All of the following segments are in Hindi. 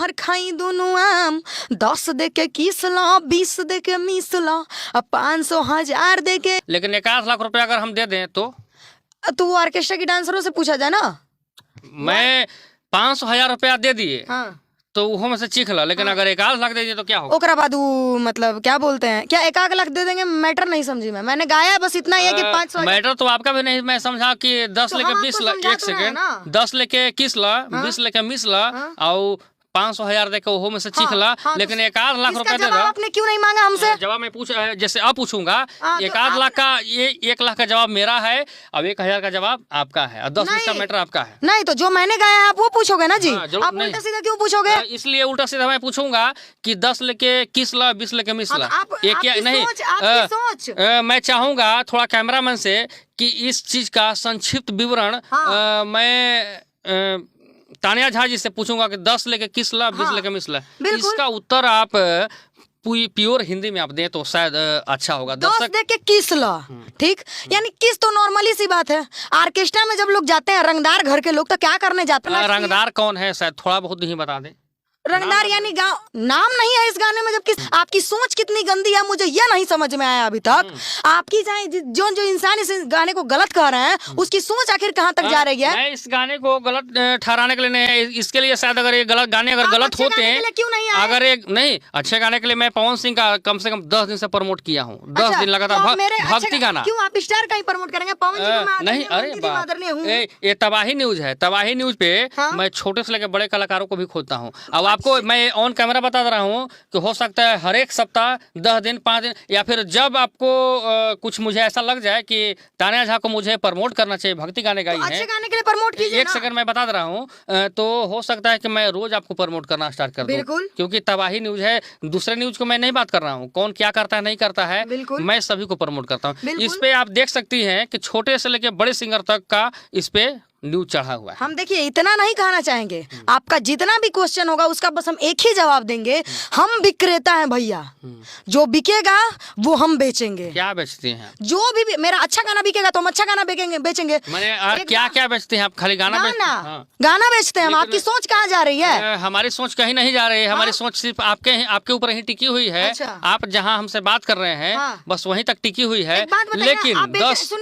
बाहर खाई दोनों आम, 10 दे के किसला, 20 दे के मिसला, 500,000 दे के। लेकिन 1,00,000 रुपया अगर हम दे दें तो वो ऑर्केस्ट्रा की डांसरों से पूछा जाए ना। मैं 500,000 रुपया दे दिए हाँ। तो वो में से चीख ला, लेकिन अगर 1,00,000 दे दिए तो क्या होगा? ओकरा बाद वो मतलब क्या बोलते हैं, क्या 1,00,000 दे देंगे? मैटर नहीं समझी मैंने गाया बस इतना ही है कि 500। मैटर तो आपका भी नहीं, मैं समझा कि 10 लेके 20 ला, एक सेकेंड, 10 लेके किसला, 20 लेके मिसला और 500,000 देके वो में से चीखला। लेकिन 1,00,000 रुपया दे दो। आपने क्यों नहीं मांगा हमसे? जवाब मैं जैसे अब पूछूंगा, 1,00,000 का ये 1,00,000 का जवाब मेरा है, अब 1,000 का जवाब आपका है और 10 का मैटर आपका है। नहीं तो जो मैंने गाया है आप वो पूछोगे ना जी। आप उल्टा सीधा क्यों पूछोगे? इसलिए उल्टा सीधा मैं पूछूंगा कि 10 लेके किसला, 20 लेके मिसला। मैं चाहूंगा थोड़ा कैमरामैन से कि इस चीज का संक्षिप्त विवरण मैं तानिया झा जी से पूछूंगा कि 10 लेके किसला, 20 लेके मिसला। इसका उत्तर आप प्योर हिंदी में आप दें तो शायद अच्छा होगा। 10 दे के किसला, ठीक, यानी किस तो नॉर्मली सी बात है। ऑर्केस्ट्रा में जब लोग जाते हैं, रंगदार घर के लोग, तो क्या करने जाते हैं? रंगदार कौन है शायद थोड़ा बहुत ही बता दें। रंगदार यानी गाँव नाम नहीं है इस गाने में। जबकि आपकी सोच कितनी गंदी है मुझे यह नहीं समझ में आया अभी तक। आपकी चाहे जो इंसान इस गाने को गलत कह रहे हैं उसकी सोच आखिर कहाँ तक जा रही है? मैं इस गाने को गलत ठहराने के लिए नहीं, इसके लिए शायद अगर ये गलत गाने अगर गलत होते हैं, क्यों नहीं अगर एक नहीं अच्छे गाने के लिए मैं पवन सिंह का कम से कम 10 दिन से प्रमोट किया हूँ। 10 दिन लगातार भक्ति गाना। क्यों आप स्टार का ही प्रमोट करेंगे? पवन जी नहीं, अरे ये तबाही न्यूज है। तबाही न्यूज पे मैं छोटे से लेकर बड़े कलाकारों को भी खोजता हूँ। अब आपको मैं ऑन कैमरा बता रहा हूँ कि हो सकता है हर एक सप्ताह 10 दिन 5 दिन या फिर जब आपको कुछ मुझे ऐसा लग जाए कि तानिया झा को मुझे प्रमोट करना चाहिए, भक्ति गाने गाई है, अच्छे गाने के लिए प्रमोट कीजिए। एक सेकंड मैं बता रहा हूँ, तो हो सकता है कि मैं रोज आपको प्रमोट करना स्टार्ट कर दूं, क्योंकि तबाही न्यूज है। दूसरे न्यूज को मैं नहीं बात कर रहा हूँ, कौन क्या करता है नहीं करता है, मैं सभी को प्रमोट करता हूँ। इस पे आप देख सकती हैं कि छोटे से लेकर बड़े सिंगर तक का इस पे न्यूज चढ़ा हुआ है। हम देखिए इतना नहीं कहना चाहेंगे, आपका जितना भी क्वेश्चन होगा उसका बस हम एक ही जवाब देंगे। हम विक्रेता हैं भैया, जो बिकेगा वो हम बेचेंगे। क्या बेचते हैं? जो भी मेरा अच्छा गाना बिकेगा तो हम अच्छा गाना बेचेंगे। मैंने क्या क्या बेचते हैं आप? खाली गाना गाना बेचते हैं हम। आपकी सोच कहाँ जा रही है? हमारी सोच कहीं नहीं जा रही है। हमारी सोच सिर्फ आपके ऊपर ही टिकी हुई है। आप जहाँ हमसे बात कर रहे हैं बस वहीं तक टिकी हुई है। लेकिन 10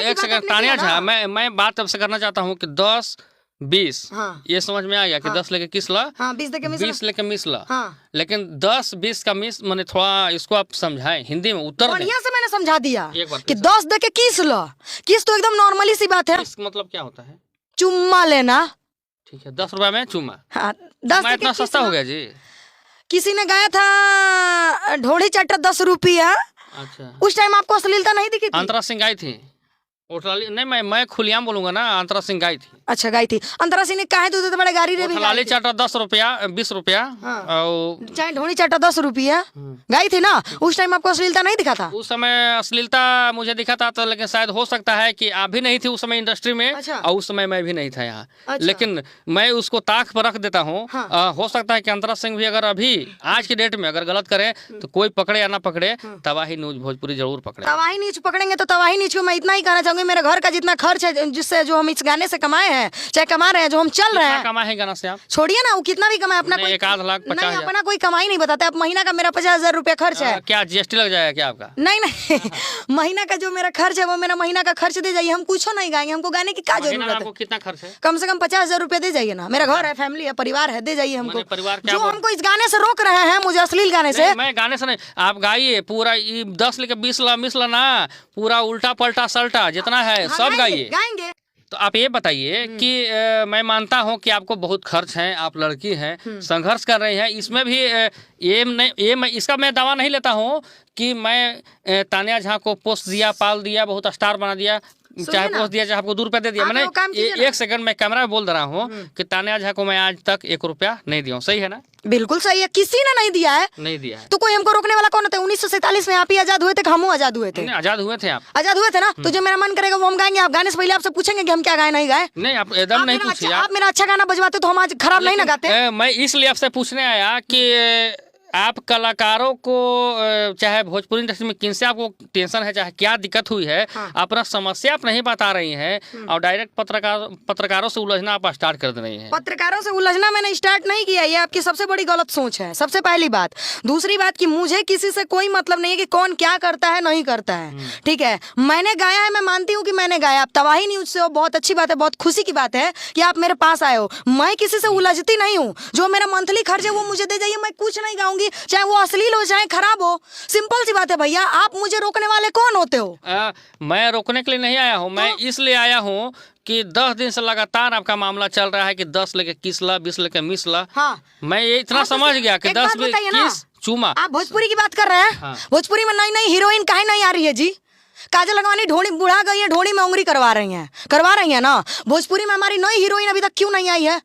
एक सेकंड तानिया झा, मैं बात आपसे करना चाहता हूँ कि 10 20 ये समझ में आ गया कि 10 लेके किसला, 20 लेके मिसला। लेकिन 10 20 का मिस मैंने थोड़ा इसको आप समझाएं हिंदी में उत्तर बढ़िया से मैंने समझा दिया कि 10 दे के किसला। किस तो एकदम नॉर्मली सी बात है। मतलब क्या होता है? चुम्मा लेना। ठीक है, 10 रुपए में चुम्मा। 10 इतना सस्ता हो गया जी। किसी ने गाया था ढोड़ी चट्टा 10 रुपया। अच्छा, उस टाइम आपको अश्लीलता नहीं दिखी थी? अंतरा सिंह गाई थी नहीं, मैं खुलियाम बोलूंगा ना, अंतरा सिंह गाई थी। अच्छा गाई थी। अंतरा सिंह ने कहा तो बड़े गाड़ी रे भी लाली चाटा 10 रुपया 20 रुपया और चाहे ढोनी चाटा 10 रुपया गाई थी ना। उस टाइम आपको अश्लीलता नहीं दिखा था? उस समय अश्लीलता मुझे दिखा था तो, लेकिन शायद हो सकता है कि आप भी नहीं थी उस समय इंडस्ट्री में। और उस समय मैं भी नहीं था यहाँ। लेकिन मैं उसको ताक पर रख देता हूँ। हो सकता है कि अंतरा सिंह भी अगर अभी आज की डेट में अगर गलत करे तो कोई पकड़े या ना पकड़े, तबाही न्यूज भोजपुरी जरूर पकड़े। तबाही न्यूज पकड़ेंगे तो तबाही न्यूज को मैं इतना ही कहना चाहूंगी, मेरे घर का जितना खर्च है, जिससे जो हम इस गाने से कमाए हैं, चाहे कमा रहे हैं, जो हम चल रहे हैं। कमाए हैं गाना से आप छोड़िए ना, वो कितना भी कमाए अपना 1,50,000 अपना कोई कमाई नहीं बताते। अब महीना का मेरा 50,000 रुपया खर्च है। क्या जीएसटी लग जाएगा क्या आपका? नहीं महीना का जो मेरा खर्च है वो मेरा महीना का खर्च दे जाइए। हम कुछ नहीं गाएंगे, हमको गाने की क्या जरूरत है? आपको कितना खर्च है? कम से कम 50,000 रुपया दे जाइए ना। मेरा घर है, फैमिली है, परिवार है, दे जाइए हमको। जो हमको इस गाने से रोक रहे हैं, मुझे अश्लील गाने से। मैं गाने से नहीं, आप गाइए पूरा 10 लेके 20 मिसला ना, पूरा उल्टा पलटा सल्टा जितना है सब गाइए। तो आप ये बताइए कि मैं मानता हूँ कि आपको बहुत खर्च है, आप लड़की हैं, संघर्ष कर रही हैं। इसमें भी इसका मैं दावा नहीं लेता हूँ कि मैं तानिया झा को पोस्ट दिया, पाल दिया, बहुत स्टार बना दिया, चाहे पोस्ट दिया चाहे आपको 2 रुपया दे दिया। मैंने एक सेकंड में कैमरा में बोल दे रहा हूँ कि तानिया झा को मैं आज तक 1 रुपया नहीं दिया हूँ। सही है ना? बिल्कुल सही है, किसी ने नहीं दिया है। नहीं दिया है तो कोई हमको रोकने वाला कौन होता है? 1947 में आप ही आजाद हुए थे, हम आजाद हुए थे। आजाद हुए थे आप? आजाद हुए थे ना। तो जो मेरा मन करेगा वो हम गाएंगे। आप गाने से पहले आपसे पूछेंगे कि हम क्या गाए नहीं गाए? नहीं, आप एकदम नहीं पूछिए। आप मेरा अच्छा गाना बजवाते तो हम आज खराब नहीं ना गाते। मैं इसलिए आपसे पूछने आया कि आप कलाकारों को चाहे भोजपुरी इंडस्ट्री में किनसे आपको टेंशन है, चाहे क्या दिक्कत हुई है, अपना समस्या आप नहीं बता रही हैं और डायरेक्ट पत्रकारों से उलझना आप स्टार्ट कर दे रही हैं। पत्रकारों से उलझना मैंने स्टार्ट नहीं किया, ये आपकी सबसे बड़ी गलत सोच है, सबसे पहली बात। दूसरी बात कि मुझे किसी से कोई मतलब नहीं है कि कौन क्या करता है नहीं करता है, ठीक है। मैंने गाया है, मैं मानती हूँ कि मैंने गाया। आप तबाही न्यूज से हो, बहुत अच्छी बात है, बहुत खुशी की बात है कि आप मेरे पास आए हो। मैं किसी से उलझती नहीं हूँ, जो मेरा मंथली खर्च है वो मुझे दे जाइए, मैं कुछ नहीं गाऊंगी, चाहे वो अश्लील हो चाहे खराब हो। सिंपल सी बात है भैया, आप मुझे रोकने वाले कौन होते हो? मैं रोकने के लिए नहीं आया हूँ, मैं इसलिए आया हूँ कि 10 दिन से लगातार आपका मामला चल रहा है कि 10 लेके किसला, 20 लेके मिसला। हाँ। मैं ये इतना समझ गया कि 10 किस चूमा। आप भोजपुरी की बात कर रहे हैं। हाँ। भोजपुरी में नई नई हीरोइन काहे नहीं आ रही है जी? काजल लगवानी ढोड़ी बुढ़ा गई है, ढोड़ी में उंगली करवा रही है ना। भोजपुरी में हमारी नई हीरोइन अभी तक क्यों नहीं आई है?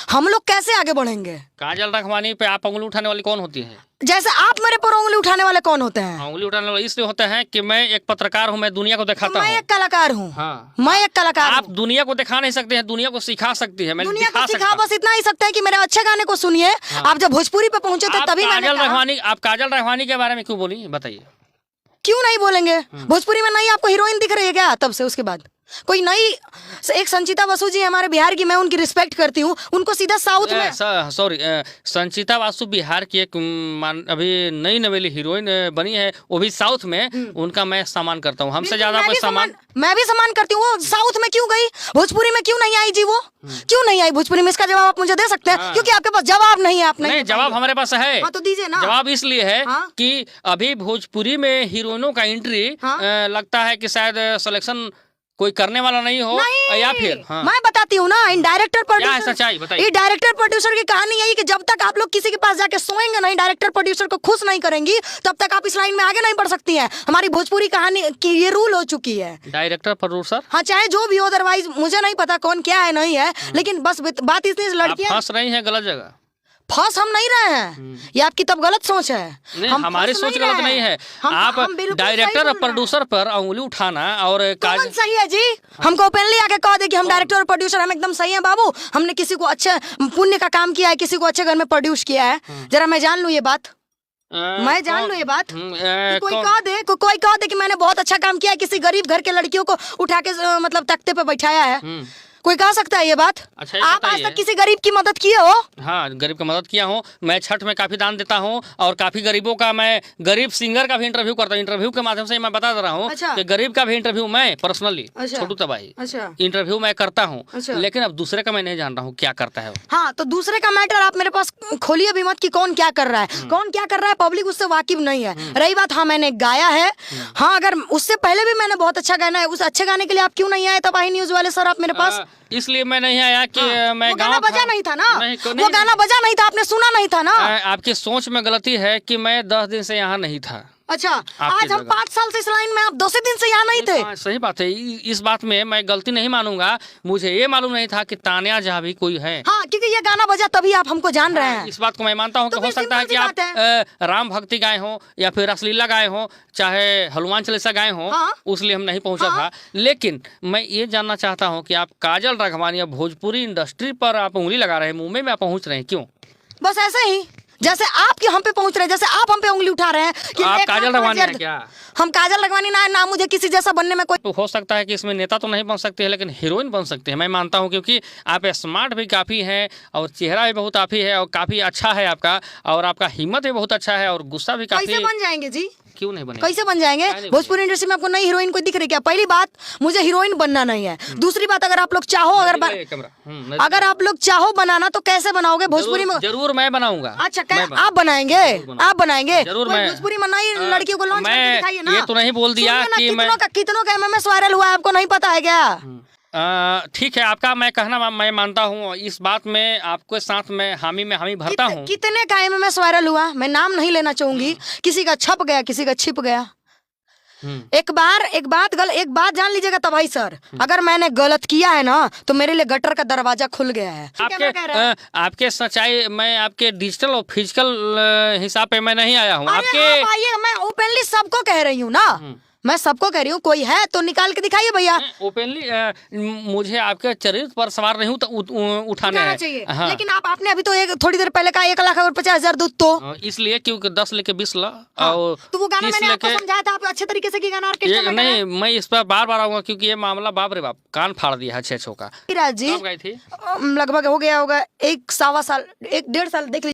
हम लोग कैसे आगे बढ़ेंगे? काजल रखवानी पे आप उंगली उठाने वाली कौन होती है? जैसे आप मेरे पर उंगली उठाने वाले कौन होते हैं? उंगली उठाने वाले इसलिए होते हैं कि मैं एक पत्रकार हूँ, मैं दुनिया को दिखाता हूँ। मैं एक कलाकार हूँ। हाँ। मैं एक कलाकार। आप दुनिया को दिखा नहीं सकते हैं, दुनिया को सिखा सकती है। मैं दुनिया को सिखा बस इतना ही सकता है कि मेरे अच्छे गाने को सुनिए। आप जब भोजपुरी पे पहुंचे थे तभी आप काजल रखवानी के बारे में क्यों बोली, बताइए? क्यों नहीं बोलेंगे? भोजपुरी में नई आपको हीरोइन दिख रही है क्या तब से? उसके बाद कोई नई, एक संचिता बसु जी हमारे बिहार की, मैं उनकी रिस्पेक्ट करती हूँ, उनको सीधा साउथ में। सॉरी, संचिता बसु बिहार की एक अभी नई नवेली हीरोइन बनी है, वो भी साउथ में। उनका मैं सम्मान करता हूँ, हमसे ज्यादा कोई सम्मान। मैं भी सम्मान करती हूँ। साउथ में क्यों गई? भोजपुरी में क्यों नहीं आई जी? वो क्यों नहीं आई भोजपुरी में? इसका जवाब आप मुझे दे सकते हैं? क्योंकि आपके पास जवाब नहीं है। आप नहीं, जवाब हमारे पास है। तो दीजिए ना। जवाब इसलिए है कि अभी भोजपुरी में हीरोइनों का एंट्री लगता है कि शायद सिलेक्शन कोई करने वाला नहीं हो, या फिर मैं बताती हूँ ना, इन डायरेक्टर प्रोड्यूसर, सच्चाई बताइए। ये डायरेक्टर प्रोड्यूसर की कहानी यही कि जब तक आप लोग किसी के पास जाके सोएंगे नहीं, डायरेक्टर प्रोड्यूसर को खुश नहीं करेंगी, तब तक आप इस लाइन में आगे नहीं बढ़ सकती हैं। हमारी भोजपुरी कहानी की ये रूल हो चुकी है। डायरेक्टर प्रोड्यूसर, हाँ, चाहे जो भी हो, अदरवाइज मुझे नहीं पता कौन क्या है नहीं है, लेकिन बस बात इतनी, लड़कियां फंस रही है गलत जगह। फंस हम नहीं रहे हैं, ये आपकी तब गलत सोच है। हमारी सोच गलत नहीं है। आप डायरेक्टर और प्रोड्यूसर पर उंगली उठाना और कौन सही है जी? हमको ओपनली आके कह दे कि हम डायरेक्टर और प्रोड्यूसर हम एकदम सही है बाबू, हमने किसी को अच्छे पुण्य का काम किया है, किसी को अच्छे घर में प्रोड्यूस किया है, जरा मैं जान लूं ये बात। मैं जान लूं ये बात। कोई कह दे कि मैंने बहुत अच्छा काम किया है, किसी गरीब घर के लड़कियों को उठा के मतलब तख्ते पे बैठाया है, कोई कह सकता है ये बात? अच्छा, आप आज तक किसी गरीब की मदद किए हो? हाँ, गरीब की मदद किया हूँ। मैं छठ में काफी दान देता हूँ और काफी गरीबों का, मैं गरीब सिंगर का भी इंटरव्यू करता हूँ। इंटरव्यू के माध्यम से मैं बता दे रहा हूँ कि गरीब का भी इंटरव्यू मैं पर्सनली, छोटू तबाही, इंटरव्यू मैं करता हूँ। लेकिन अब दूसरे का मैं नहीं जान रहा हूँ क्या करता है। हाँ, तो दूसरे का मैटर आप मेरे पास खोलिए भी मत कि कौन क्या कर रहा है, कौन क्या कर रहा है, पब्लिक उससे वाकिफ नहीं है। रही बात, हाँ मैंने गाया है, हाँ, अगर उससे पहले भी मैंने बहुत अच्छा गाना है, उस अच्छे गाने के लिए आप क्यों नहीं आए तबाही न्यूज वाले सर आप मेरे पास? इसलिए मैं नहीं आया कि मैं वो गाना बजा नहीं था ना, वो गाना बजा नहीं था, आपने सुना नहीं था ना। आपकी सोच में गलती है कि मैं 10 दिन से यहाँ नहीं था। अच्छा, आज हम 5 साल से इस लाइन में, आप 2 दिन से यहाँ नहीं थे। सही बात है, इस बात में मैं गलती नहीं मानूंगा। मुझे ये मालूम नहीं था कि तानिया जहाँ भी कोई है। हाँ, क्योंकि ये गाना बजा तभी आप हमको जान रहे हैं। इस बात को मैं मानता हूँ कि हो सकता है कि आप राम भक्ति गाए हो या फिर अश्लीला गाए हो, चाहे हनुमान चालीसा गाए हो, उसलिए हम नहीं पहुंचा था। लेकिन मैं ये जानना चाहता हूँ कि आप काजल राघवानी या भोजपुरी इंडस्ट्री पर आप उंगली लगा रहे हैं, मुंबई में आप पहुंच रहे हैं, क्यों? बस ऐसे ही, जैसे आप हम पे पहुंच रहे हैं, जैसे आप हम पे उंगली उठा रहे हैं कि आप काजल राघवानी है क्या? हम काजल राघवानी ना मुझे किसी जैसा बनने में कोई। हो सकता है कि इसमें नेता तो नहीं बन सकते हैं, लेकिन हीरोइन बन सकते हैं, मैं मानता हूं, क्योंकि आप स्मार्ट भी काफ़ी हैं और चेहरा भी बहुत काफ़ी है और काफ़ी अच्छा है आपका, और आपका हिम्मत भी बहुत अच्छा है और गुस्सा भी काफ़ी। कैसे बन जाएंगे जी? क्यों नहीं बने? कैसे बन जाएंगे? भोजपुरी इंडस्ट्री में आपको नई हीरोइन कोई दिख रही क्या? पहली बात, मुझे हीरोइन बनना नहीं है। दूसरी बात, अगर आप लोग चाहो, अगर आप लोग चाहो बनाना तो कैसे बनाओगे भोजपुरी में? जरूर मैं बनाऊंगा। अच्छा, आप बनाएंगे? आप बनाएंगे जरूर। मैं भोजपुरी में नई लड़कियों को लॉन्च करके दिखाइए ना। ये तो नहीं बोल दिया कि कितनों का MMS वायरल हुआ है, आपको नहीं पता है क्या? ठीक है, आपका मैं कहना मैं मानता हूँ, इस बात में आपके साथ मैं हामी भरता हूँ। कितने का MMS वायरल हुआ, मैं नाम नहीं लेना चाहूंगी, किसी का छप गया, किसी का छिप गया। एक बात जान लीजिएगा तबाही सर, अगर मैंने गलत किया है ना तो मेरे लिए गटर का दरवाजा खुल गया है। आपके सच्चाई, मैं आपके डिजिटल और फिजिकल हिसाब पे मैं नहीं आया हूँ। आपके मैं ओपनली सबको कह रही हूँ ना, मैं सबको कह रही हूँ, कोई है तो निकाल के दिखाइए भैया। ओपनली मुझे आपके चरित्र पर सवार नहीं हूँ तो उठाने उठाना हैं। चाहिए। हाँ। लेकिन आपने अभी तो थोड़ी देर पहले कहा 1,50,000 दूध तो इसलिए क्योंकि 10 लेके 20 ला और तो वो गाना 30 मैंने आपको लेके समझाया था, आप अच्छे तरीके से की गाना ऑर्केस्ट्रा में नहीं, मैं इस पर बार बार आऊंगा क्योंकि ये मामला बाप रे बाप कान फाड़ दिया है 6 का। राज जी कब गई थी? लगभग हो गया होगा 1 1.25 साल 1 1.5 साल देख लीजिए।